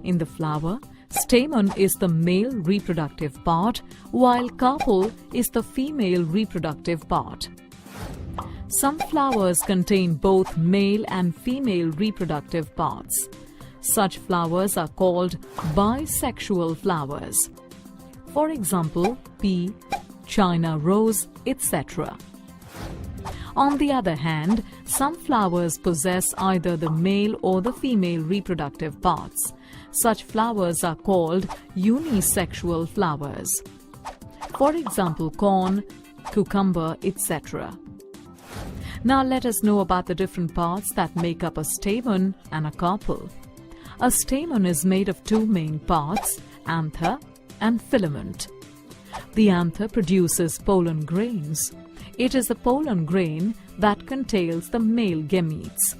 In the flower, stamen is the male reproductive part, while carpel is the female reproductive part. Some flowers contain both male and female reproductive parts. Such flowers are called bisexual flowers. For example, pea, China rose, etc. On the other hand, some flowers possess either the male or the female reproductive parts. Such flowers are called unisexual flowers. For example, corn, cucumber, etc. Now let us know about the different parts that make up a stamen and a carpel. A stamen is made of two main parts, anther and filament. The anther produces pollen grains. It is the pollen grain that contains the male gametes.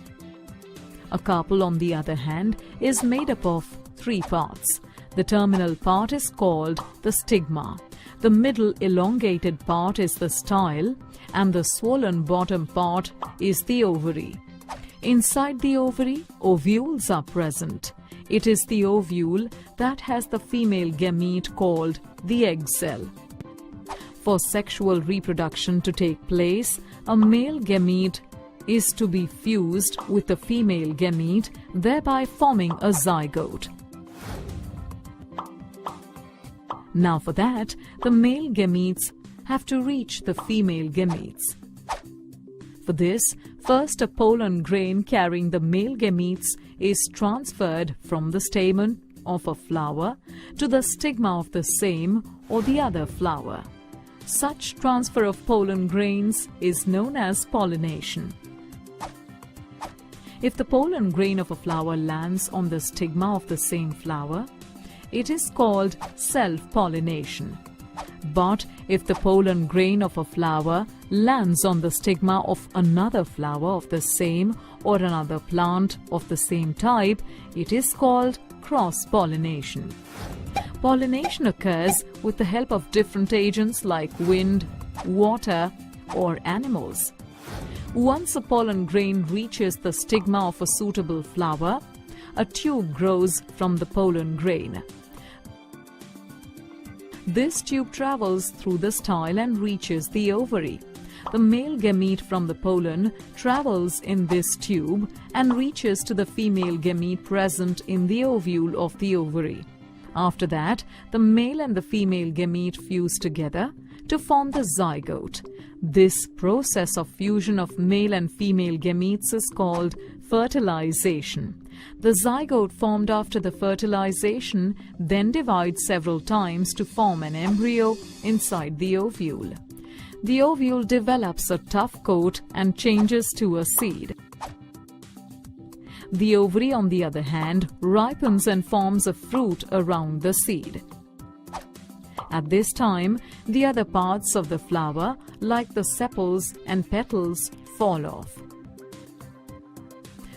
A carpel, on the other hand, is made up of three parts. The terminal part is called the stigma. The middle elongated part is the style, and the swollen bottom part is the ovary. Inside the ovary, ovules are present. It is the ovule that has the female gamete called the egg cell. For sexual reproduction to take place, a male gamete is to be fused with the female gamete, thereby forming a zygote. Now for that, the male gametes have to reach the female gametes. For this, first a pollen grain carrying the male gametes is transferred from the stamen of a flower to the stigma of the same or the other flower. Such transfer of pollen grains is known as pollination. If the pollen grain of a flower lands on the stigma of the same flower, it is called self-pollination. But if the pollen grain of a flower lands on the stigma of another flower of the same or another plant of the same type, it is called cross-pollination. Pollination occurs with the help of different agents like wind, water, or animals. Once a pollen grain reaches the stigma of a suitable flower, a tube grows from the pollen grain. This tube travels through the style and reaches the ovary. The male gamete from the pollen travels in this tube and reaches to the female gamete present in the ovule of the ovary. After that, the male and the female gamete fuse together to form the zygote. This process of fusion of male and female gametes is called fertilization. The zygote formed after the fertilization then divides several times to form an embryo inside the ovule. The ovule develops a tough coat and changes to a seed. The ovary, on the other hand, ripens and forms a fruit around the seed. At this time, the other parts of the flower, like the sepals and petals, fall off.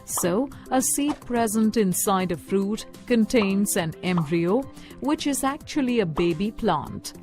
So, a seed present inside a fruit contains an embryo, which is actually a baby plant.